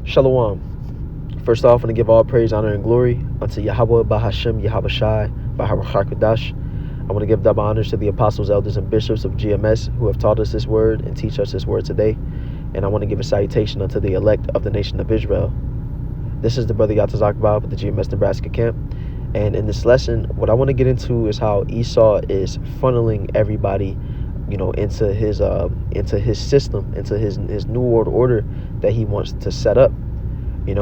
Shalom. First off, I want to give all praise, honor, and glory unto Yahweh, Bahashem, Yahweh Shai, Baharachakadash. I want to give double honors to the apostles, elders, and bishops of GMS who have taught us this word and teach us this word today. And I want to give a salutation unto the elect of the nation of Israel. This is the brother Yatazakbah with the GMS Nebraska camp. And in this lesson, what I want to get into is how Esau is funneling everybody, into his system, into his new world order that he wants to set up. We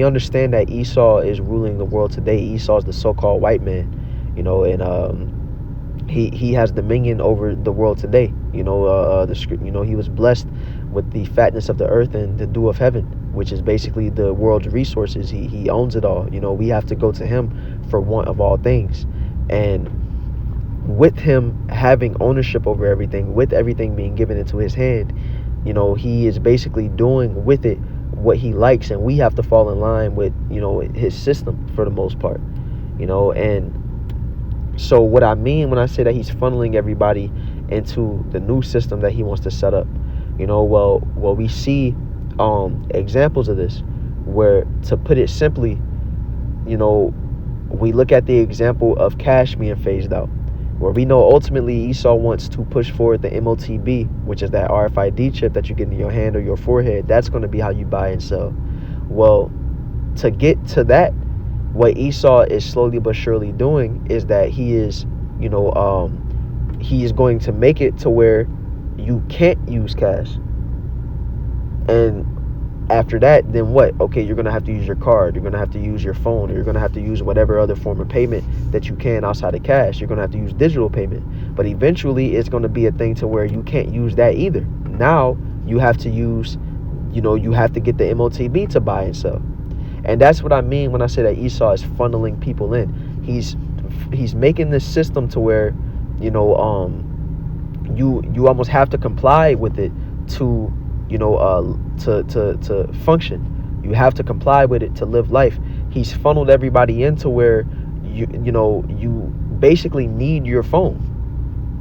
understand that Esau is ruling the world today. Esau is the so-called white man, and he has dominion over the world today. He was blessed with the fatness of the earth and the dew of heaven, which is basically the world's resources. He owns it all. We have to go to him for want of all things. And with him having ownership over everything, with everything being given into his hand, he is basically doing with it what he likes, and we have to fall in line with, his system for the most part, and so what I mean when I say that he's funneling everybody into the new system that he wants to set up, we see examples of this where, to put it simply, we look at the example of cash being phased out, where we know ultimately Esau wants to push forward the MOTB, which is that RFID chip that you get in your hand or your forehead. That's going to be how you buy and sell. Well, to get to that, what Esau is slowly but surely doing is that he is going to make it to where you can't use cash. And after that, then what? Okay, you're going to have to use your card. You're going to have to use your phone. Or you're going to have to use whatever other form of payment that you can outside of cash. You're going to have to use digital payment. But eventually, it's going to be a thing to where you can't use that either. Now, you have to use, you have to get the MOTB to buy and sell. And that's what I mean when I say that Esau is funneling people in. He's making this system to where, you almost have to comply with it to to function. You have to comply with it to live life. He's funneled everybody into where you basically need your phone.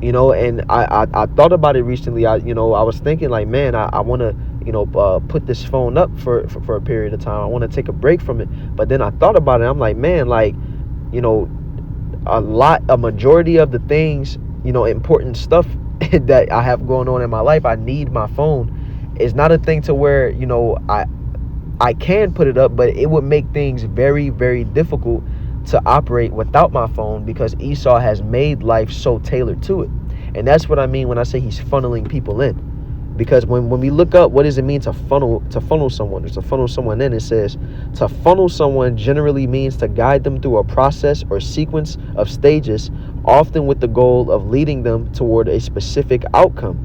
And I thought about it recently. I was thinking like, man, I want to put this phone up for a period of time. I want to take a break from it. But then I thought about it. I'm like, man, like, a majority of the things, important stuff that I have going on in my life, I need my phone. It's not a thing to where, I can put it up, but it would make things very, very difficult to operate without my phone, because Esau has made life so tailored to it. And that's what I mean when I say he's funneling people in. Because when we look up what does it mean to funnel someone, or to funnel someone in, it says to funnel someone generally means to guide them through a process or sequence of stages, often with the goal of leading them toward a specific outcome.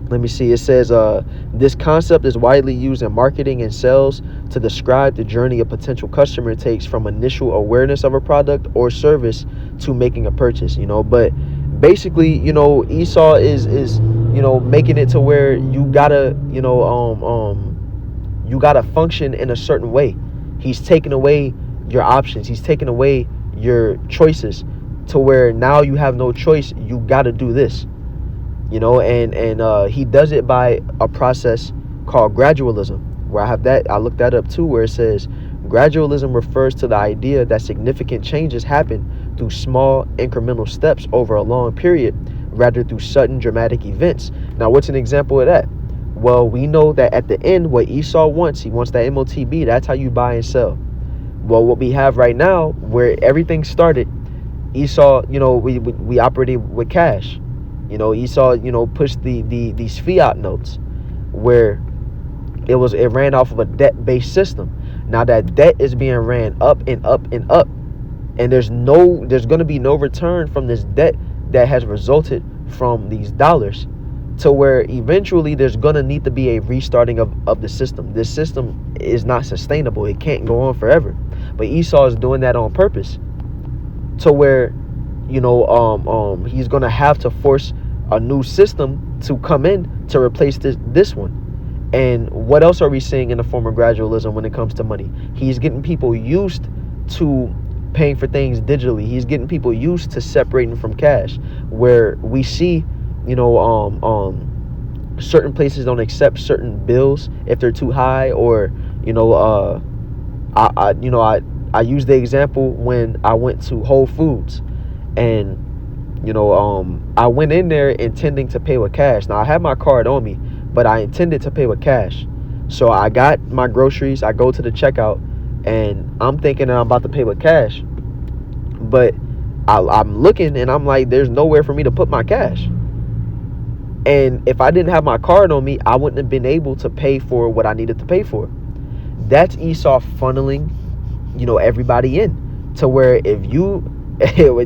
Let me see. It says this concept is widely used in marketing and sales to describe the journey a potential customer takes from initial awareness of a product or service to making a purchase. But basically, Esau is making it to where you gotta function in a certain way. He's taking away your options. He's taking away your choices to where now you have no choice. You gotta do this. And he does it by a process called gradualism, where I looked that up too, where it says gradualism refers to the idea that significant changes happen through small incremental steps over a long period, rather through sudden dramatic events. Now, what's an example of that? Well, we know that at the end, what Esau wants, he wants that MOTB. That's how you buy and sell. Well, what we have right now, where everything started, Esau, we operated with cash. Esau, pushed these fiat notes, where it ran off of a debt-based system. Now that debt is being ran up and up and up, and there's going to be no return from this debt that has resulted from these dollars, to where eventually there's going to need to be a restarting of the system. This system is not sustainable. It can't go on forever. But Esau is doing that on purpose, to where he's going to have to force a new system to come in to replace this one. And what else are we seeing in the form of gradualism when it comes to money? He's getting people used to paying for things digitally. He's getting people used to separating from cash, where we see certain places don't accept certain bills if they're too high, or you know, I use the example when I went to Whole Foods, and I went in there intending to pay with cash. Now I had my card on me, but I intended to pay with cash. So I got my groceries, I go to the checkout, and I'm thinking that I'm about to pay with cash, but I'm looking and I'm like, there's nowhere for me to put my cash. And if I didn't have my card on me, I wouldn't have been able to pay for what I needed to pay for. That's Esau funneling, everybody in to where if you,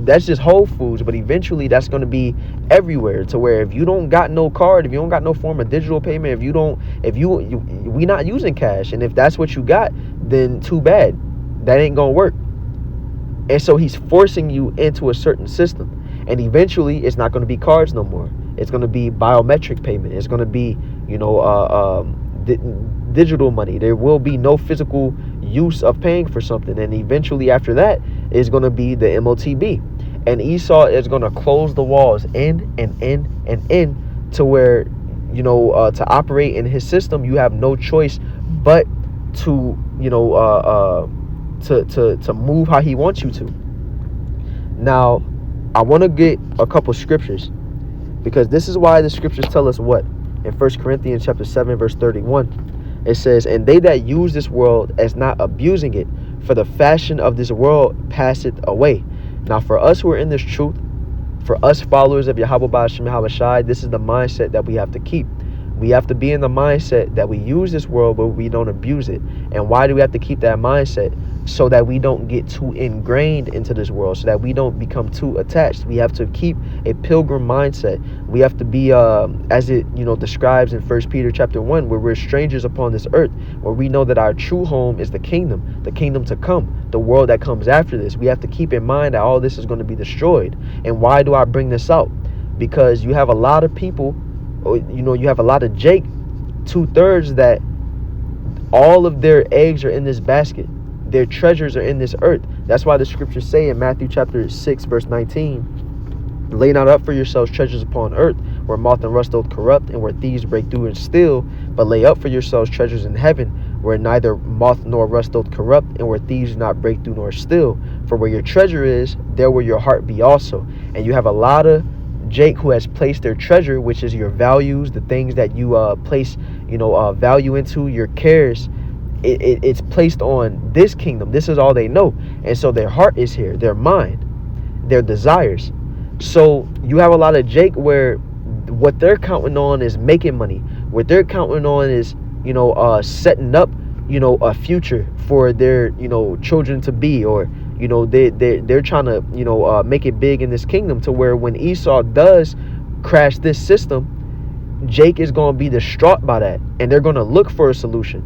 that's just Whole Foods, but eventually that's going to be everywhere, to where if you don't got no card, if you don't got no form of digital payment, we not using cash, and if that's what you got, then too bad, that ain't gonna work. And so he's forcing you into a certain system, and eventually it's not going to be cards no more. It's going to be biometric payment. It's going to be digital money. There will be no physical use of paying for something, and eventually after that is going to be the MOTB, and Esau is going to close the walls in and in and in, to where to operate in his system you have no choice but to to move how he wants you to. Now I want to get a couple scriptures, because this is why the scriptures tell us what in 1 Corinthians chapter 7 verse 31. It says, and they that use this world as not abusing it, for the fashion of this world passeth away. Now for us who are in this truth, for us followers of Yahweh Ba'ashem Yahushai, this is the mindset that we have to keep. We have to be in the mindset that we use this world, but we don't abuse it. And why do we have to keep that mindset? So that we don't get too ingrained into this world, so that we don't become too attached. We have to keep a pilgrim mindset. We have to be, as it describes in 1 Peter chapter 1, where we're strangers upon this earth, where we know that our true home is the kingdom to come, the world that comes after this. We have to keep in mind that all this is going to be destroyed. And why do I bring this out? Because you have a lot of people, you have a lot of Jake, 2/3 that all of their eggs are in this basket. Their treasures are in this earth. That's why the scriptures say in Matthew chapter 6 verse 19, lay not up for yourselves treasures upon earth, where moth and rust doth corrupt, and where thieves break through and steal, but lay up for yourselves treasures in heaven, where neither moth nor rust doth corrupt, and where thieves do not break through nor steal. For where your treasure is, there will your heart be also. And you have a lot of Jake who has placed their treasure, which is your values, the things that you place value into, your cares, it's placed on this kingdom. This is all they know. And so their heart is here, their mind, their desires. So you have a lot of Jake where what they're counting on is making money. What they're counting on is setting up a future for their children to be, or they're trying to make it big in this kingdom, to where when Esau does crash this system, Jake is going to be distraught by that, and they're going to look for a solution.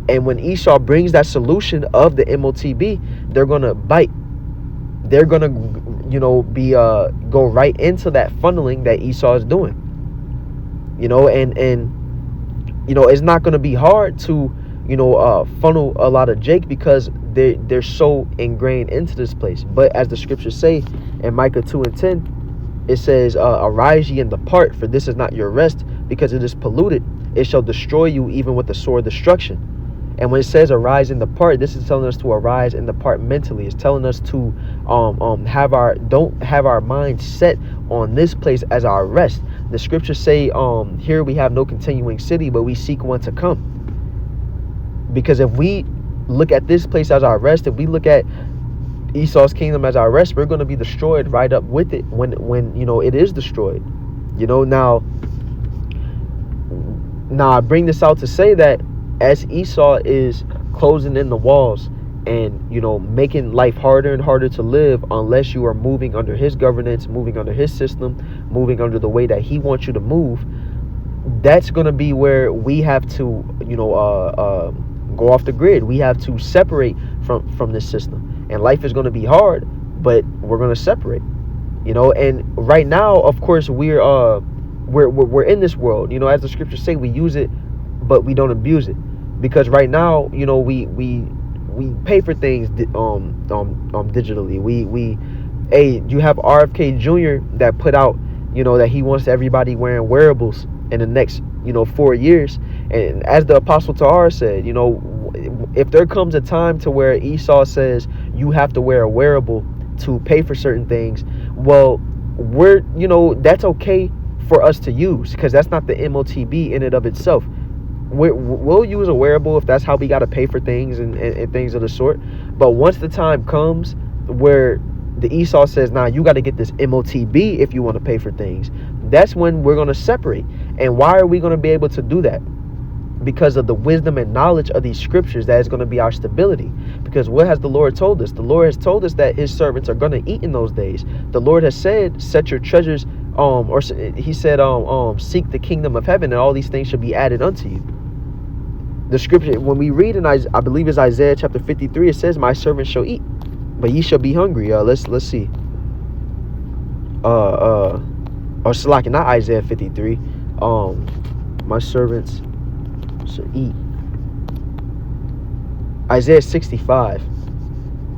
And when Esau brings that solution of the MOTB, they're going to bite. They're going to go right into that funneling that Esau is doing. And it's not going to be hard to funnel a lot of Jake, because they're so ingrained into this place. But as the scriptures say in Micah 2:10, it says, arise ye and depart, for this is not your rest, because it is polluted. It shall destroy you even with the sword of destruction. And when it says arise and depart, this is telling us to arise and depart mentally. It's telling us to don't have our mind set on this place as our rest. The scriptures say here we have no continuing city, but we seek one to come. Because if we look at this place as our rest, if we look at Esau's kingdom as our rest, we're going to be destroyed right up with it when it is destroyed. Now I bring this out to say that as Esau is closing in the walls and making life harder and harder to live, unless you are moving under his governance, moving under his system, moving under the way that he wants you to move, that's going to be where we have to go off the grid. We have to separate from this system, and life is going to be hard, but we're going to separate. And right now, of course, we're in this world. As the scriptures say, we use it, but we don't abuse it. Because right now, we pay for things digitally. You have RFK Jr. that put out, that he wants everybody wearing wearables in the next 4 years. And as the Apostle Tahar said, if there comes a time to where Esau says you have to wear a wearable to pay for certain things, well, that's okay for us to use, because that's not the MOTB in and of itself. We'll use a wearable if that's how we got to pay for things and things of the sort. But once the time comes where the Esau says, nah, you got to get this MOTB if you want to pay for things, that's when we're going to separate. And why are we going to be able to do that? Because of the wisdom and knowledge of these scriptures, that is going to be our stability. Because what has the Lord told us? The Lord has told us that his servants are going to eat in those days. The Lord has said, set your treasures, he said, seek the kingdom of heaven, and all these things shall be added unto you. The scripture, when we read in, I believe it's Isaiah chapter 53, it says, my servants shall eat, but ye shall be hungry. Let's see. Or Salaki, not Isaiah 53. My servants shall eat. Isaiah 65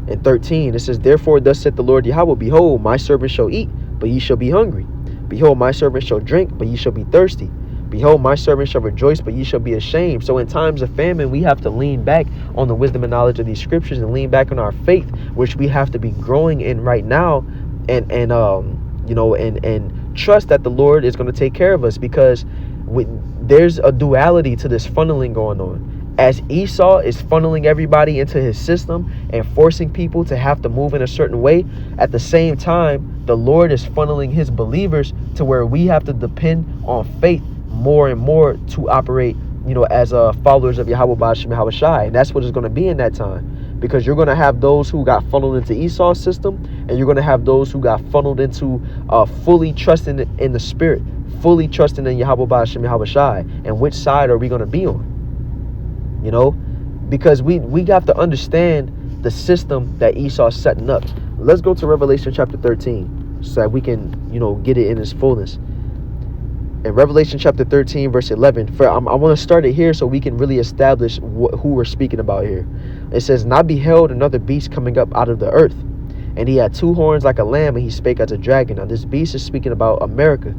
and 13, it says, therefore thus saith the Lord Yahweh, behold, my servants shall eat, but ye shall be hungry. Behold, my servants shall drink, but ye shall be thirsty. Behold, my servants shall rejoice, but ye shall be ashamed. So in times of famine, we have to lean back on the wisdom and knowledge of these scriptures, and lean back on our faith, which we have to be growing in right now, and trust that the Lord is going to take care of us, because there's a duality to this funneling going on. As Esau is funneling everybody into his system and forcing people to have to move in a certain way, at the same time, the Lord is funneling his believers to where we have to depend on faith more and more to operate, as followers of Yahweh Ba'ashem Yahweh Shai. And that's what it's going to be in that time, because you're going to have those who got funneled into Esau's system, and you're going to have those who got funneled into fully trusting in the Spirit, fully trusting in Yahweh Ba'ashem Yahweh Shai. And which side are we going to be on? Because we have to understand the system that Esau's setting up. Let's go to Revelation chapter 13 so that we can, get it in its fullness. In Revelation chapter 13, verse 11, I want to start it here so we can really establish who we're speaking about here. It says, and I beheld another beast coming up out of the earth, and he had two horns like a lamb, and he spake as a dragon. Now this beast is speaking about America.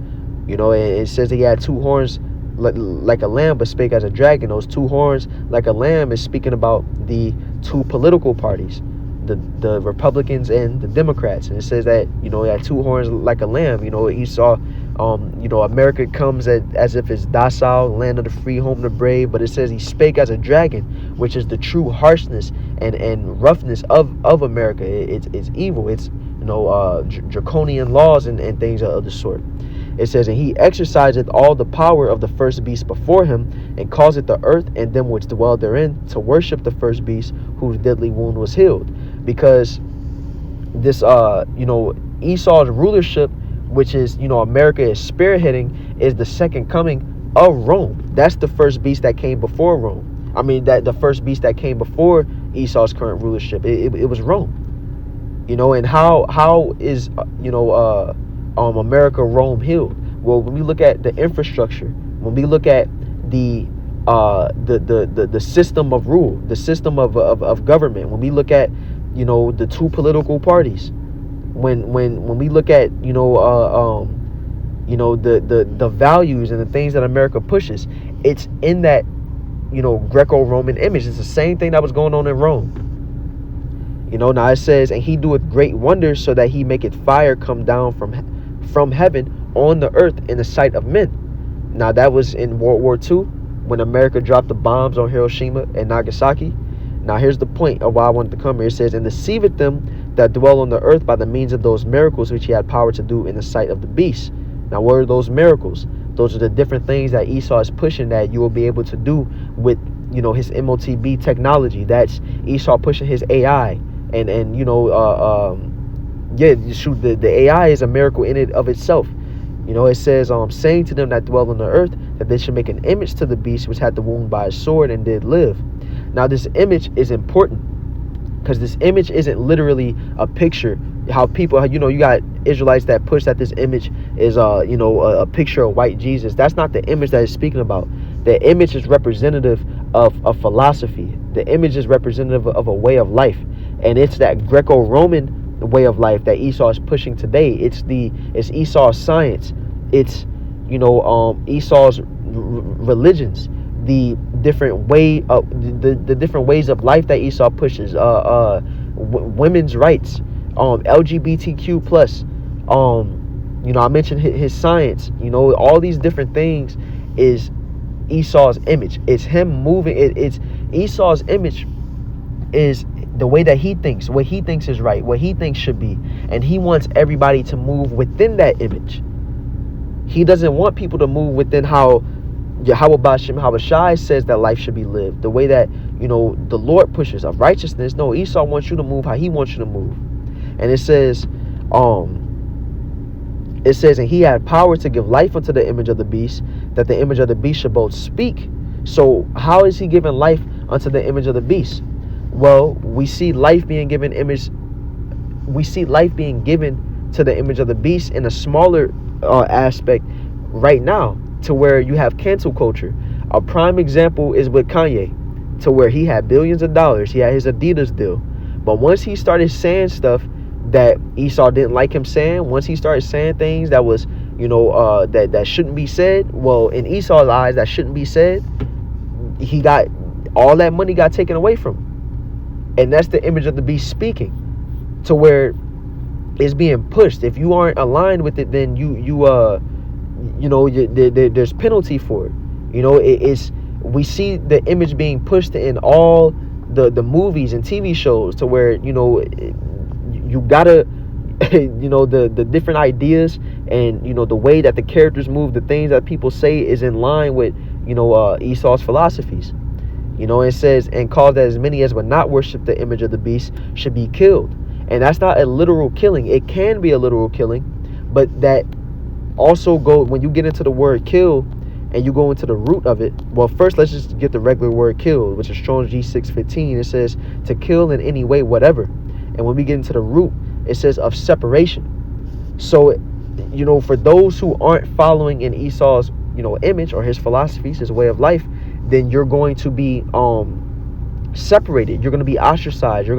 It says he had two horns like a lamb, but spake as a dragon. Those two horns like a lamb is speaking about the two political parties, the Republicans and the Democrats. And it says that, he had two horns like a lamb. Esau, America comes as if it's docile, land of the free, home of the brave. But it says he spake as a dragon, which is the true harshness and roughness of America. It's evil. It's, draconian laws and things of the sort. It says, and he exerciseth all the power of the first beast before him, and causeth the earth and them which dwell therein to worship the first beast, whose deadly wound was healed. Because this, Esau's rulership, which is, America is spearheading, is the second coming of Rome. That's the first beast that came before Rome. I mean, that the first beast that came before Esau's current rulership, it was Rome. And how is, America, Rome healed? Well, when we look at the infrastructure, when we look at the system of rule, the system of government, when we look at, the two political parties, when we look at, the values and the things that America pushes, it's in that, Greco-Roman image. It's the same thing that was going on in Rome. Now it says, and he doeth great wonders, so that he maketh fire come down from heaven on the earth in the sight of men. Now that was in World War II, when America dropped the bombs on Hiroshima and Nagasaki. Now here's the point of why I wanted to come here. It says, and deceiveth them that dwell on the earth by the means of those miracles which he had power to do in the sight of the beast. Now what are those miracles? Those are the different things that Esau is pushing that you will be able to do with, his MOTB technology. That's Esau pushing his AI. And the AI is a miracle in it of itself. It says, saying to them that dwell on the earth, that they should make an image to the beast which had the wound by a sword and did live. Now this image is important, because this image isn't literally a picture. How people, you got Israelites that push that this image is a picture of white Jesus. That's not the image that it's speaking about. The image is representative of a philosophy. The image is representative of a way of life, and it's that Greco-Roman way of life that Esau is pushing today. It's Esau's science. It's Esau's religions, the different way of the different ways of life that Esau pushes, women's rights, LGBTQ plus, I mentioned his science. All these different things is Esau's image. It's him moving. It's Esau's image is the way that he thinks, what he thinks is right, what he thinks should be, and he wants everybody to move within that image. He doesn't want people to move within how Yahweh Bashem Habashai says that life should be lived, the way that the Lord pushes of righteousness. No, Esau wants you to move how he wants you to move. And it says, and he had power to give life unto the image of the beast, that the image of the beast should both speak. So how is he giving life unto the image of the beast? Well, we see life being given to the image of the beast in a smaller aspect right now, to where you have cancel culture. A prime example is with Kanye, to where he had billions of dollars. He had his Adidas deal. But once he started saying stuff that Esau didn't like him saying, once he started saying things that was, that shouldn't be said, well, in Esau's eyes, that shouldn't be said, he got all that money got taken away from him. And that's the image of the beast speaking, to where it's being pushed. If you aren't aligned with it, then there's penalty for it. We see the image being pushed in all the movies and TV shows, to where you gotta the different ideas and the way that the characters move, the things that people say is in line with Esau's philosophies. It says, and cause that as many as would not worship the image of the beast should be killed. And that's not a literal killing. It can be a literal killing, but that also when you get into the word kill and you go into the root of it. Well, first let's just get the regular word kill, which is Strong's G615. It says to kill in any way, whatever. And when we get into the root, it says of separation. So, for those who aren't following in Esau's, image or his philosophies, his way of life, then you're going to be separated. You're going to be ostracized. You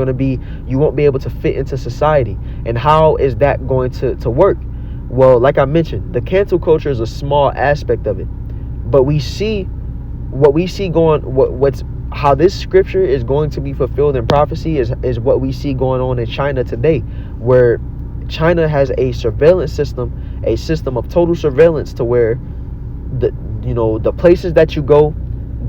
won't be able to fit into society. And how is that going to work? Well, like I mentioned, the cancel culture is a small aspect of it. But we see what we see how this scripture is going to be fulfilled in prophecy is what we see going on in China today, where China has a surveillance system, a system of total surveillance, to where the places that you go,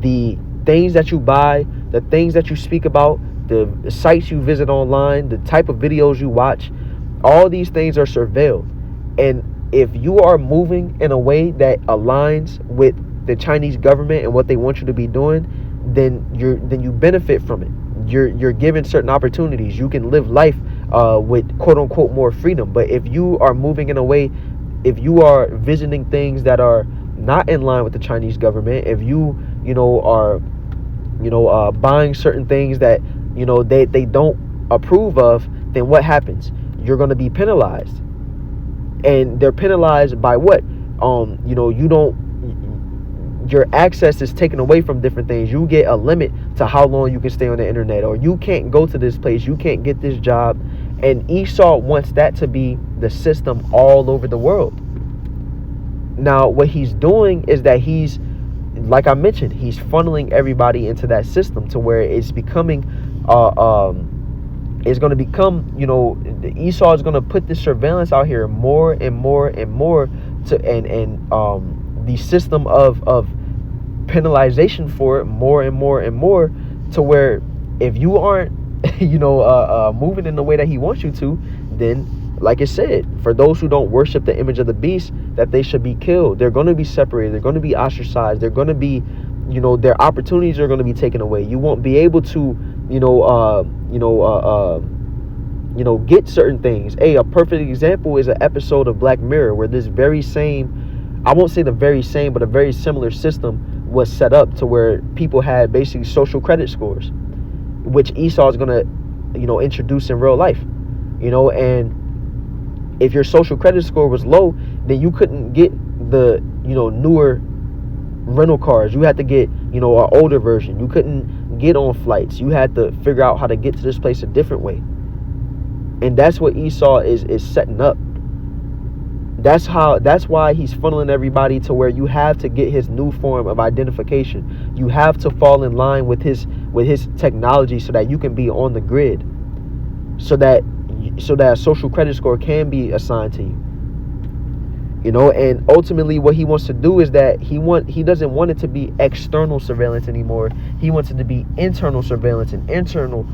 the things that you buy, the things that you speak about, the sites you visit online, the type of videos you watch, all these things are surveilled. And if you are moving in a way that aligns with the Chinese government and what they want you to be doing, then you benefit from it. You're given certain opportunities. You can live life with quote unquote more freedom. But if you are moving in a way, if you are visiting things that are not in line with the Chinese government, if you are buying certain things that they don't approve of, then what happens? You're going to be penalized. And they're penalized by what? Your access is taken away from different things. You get a limit to how long you can stay on the internet, or you can't go to this place, you can't get this job. And Esau wants that to be the system all over the world. Now, what he's doing is that he's, like I mentioned, he's funneling everybody into that system, to where it's becoming it's going to become, Esau is going to put this surveillance out here more and more and more, the system of penalization for it more and more and more, to where if you aren't moving in the way that he wants you to, then, like I said, for those who don't worship the image of the beast, that they should be killed. They're going to be separated. They're going to be ostracized. They're going to be, their opportunities are going to be taken away. You won't be able to, get certain things. A perfect example is an episode of Black Mirror, where this very same, I won't say the very same, but a very similar system was set up, to where people had basically social credit scores, which Esau is going to, introduce in real life, and if your social credit score was low, then you couldn't get the, newer rental cars. You had to get, an older version. You couldn't get on flights. You had to figure out how to get to this place a different way. And that's what Esau is setting up. That's why he's funneling everybody to where you have to get his new form of identification. You have to fall in line with his technology so that you can be on the grid, so that a social credit score can be assigned to you. And ultimately what he wants to do is that he doesn't want it to be external surveillance anymore. He wants it to be internal surveillance and internal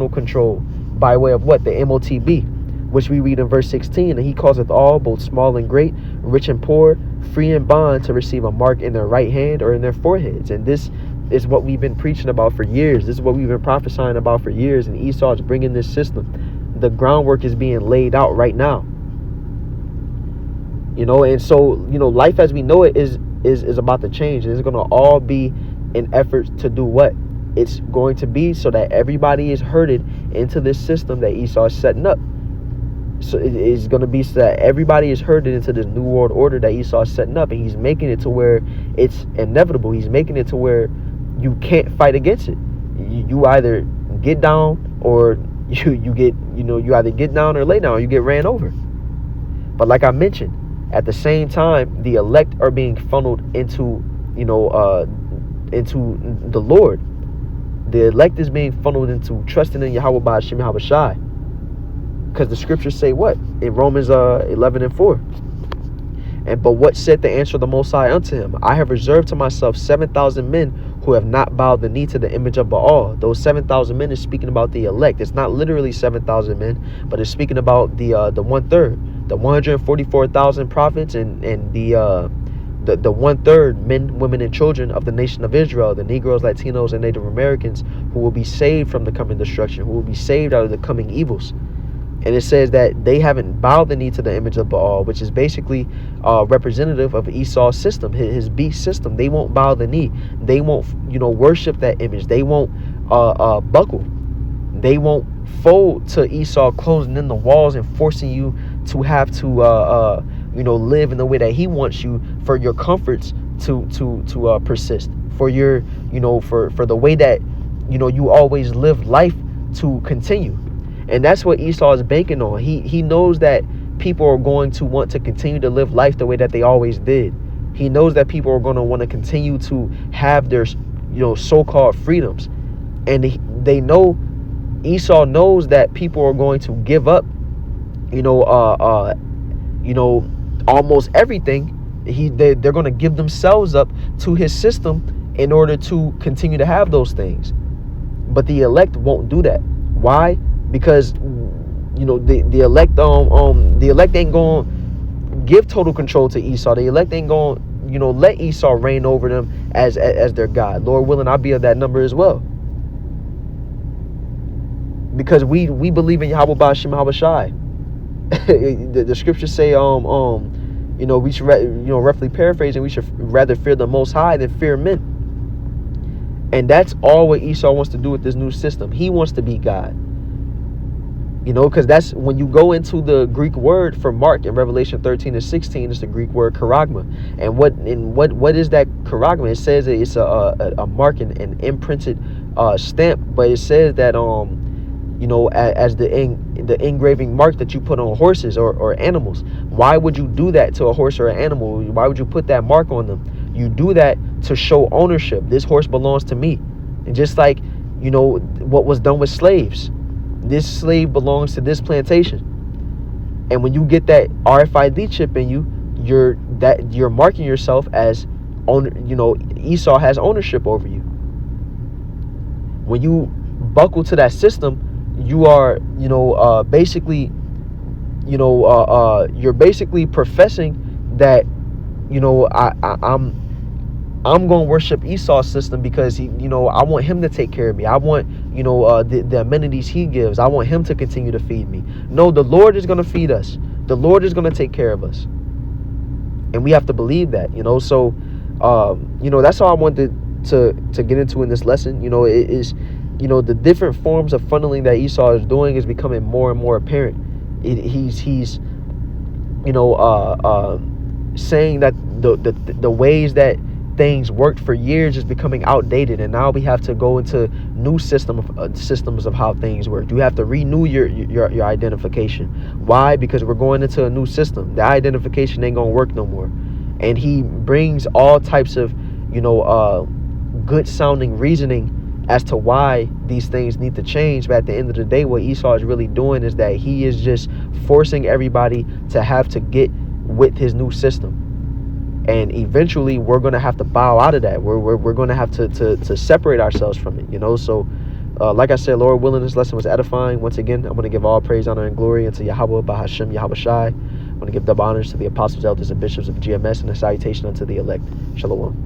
control by way of what? The MOTB, which we read in verse 16. And he causeth all, both small and great, rich and poor, free and bond, to receive a mark in their right hand or in their foreheads. And this is what we've been preaching about for years. This is what we've been prophesying about for years. And Esau is bringing this system. The groundwork is being laid out right now. And so, life as we know it is about to change. It's going to all be an effort to do what? It's going to be so that everybody is herded into this system that Esau is setting up. So it is going to be so that everybody is herded into this new world order that Esau is setting up, and he's making it to where it's inevitable. He's making it to where you can't fight against it. You either get down or you get, you either get down or lay down, or you get ran over. But like I mentioned, at the same time, the elect are being funneled into the Lord. The elect is being funneled into trusting in Yahweh by Hashem Yahweh Shai. Because the scriptures say what? In Romans 11:4. But what said the answer of the Most High unto him? I have reserved to myself 7,000 men who have not bowed the knee to the image of Baal. Those 7,000 men is speaking about the elect. It's not literally 7,000 men, but it's speaking about the 1/3, the 144,000 prophets, and the 1/3 men, women, and children of the nation of Israel, the Negroes, Latinos, and Native Americans, who will be saved from the coming destruction, who will be saved out of the coming evils. And it says that they haven't bowed the knee to the image of Baal, which is basically representative of Esau's system, his beast system. They won't bow the knee. They won't, worship that image. They won't buckle. They won't fold to Esau closing in the walls and forcing you to have to, live in the way that he wants you for your comforts to persist, for your, for the way that, you always live life to continue. And that's what Esau is banking on. He knows that people are going to want to continue to live life the way that they always did. He knows that people are going to want to continue to have their, so-called freedoms. And they know, Esau knows that people are going to give up, almost everything. They're going to give themselves up to his system in order to continue to have those things. But the elect won't do that. Why? Because the elect ain't going to give total control to Esau. The elect ain't going to let Esau reign over them as their God. Lord willing, I'll be of that number as well. Because we believe in Yahweh Ba'ashem Yahweh Shai. the scriptures say we should roughly paraphrasing, we should rather fear the Most High than fear men. And that's all what Esau wants to do with this new system. He wants to be God. Because that's when you go into the Greek word for mark in Revelation 13:16, it's the Greek word charagma. And what is that charagma? It says that it's a mark, an imprinted stamp, but it says that as the engraving mark that you put on horses or animals. Why would you do that to a horse or an animal? Why would you put that mark on them? You do that to show ownership. This horse belongs to me. And just like what was done with slaves. This slave belongs to this plantation. And when you get that RFID chip in you, you're marking yourself as owner. Esau has ownership over you. When you buckle to that system, you are basically you're basically professing that I'm going to worship Esau's system because I want him to take care of me. I want, the amenities he gives. I want him to continue to feed me. No, the Lord is going to feed us. The Lord is going to take care of us. And we have to believe that, So, that's all I wanted to get into in this lesson. It is, the different forms of funneling that Esau is doing is becoming more and more apparent. He's saying that the ways that things worked for years is becoming outdated, and now we have to go into new systems of how things work. You have to renew your identification. Why? Because we're going into a new system. The identification ain't gonna work no more. And he brings all types of, good sounding reasoning as to why these things need to change. But at the end of the day, what Esau is really doing is that he is just forcing everybody to have to get with his new system. And eventually we're going to have to bow out of that. We're going to have to separate ourselves from it, so like I said, Lord willing, this lesson was edifying. Once again, I'm going to give all praise, honor, and glory unto Yahweh, Bahashem, Yahweh Shai. I'm going to give double honors to the apostles, elders, and bishops of GMS, and a salutation unto the elect. Shalom.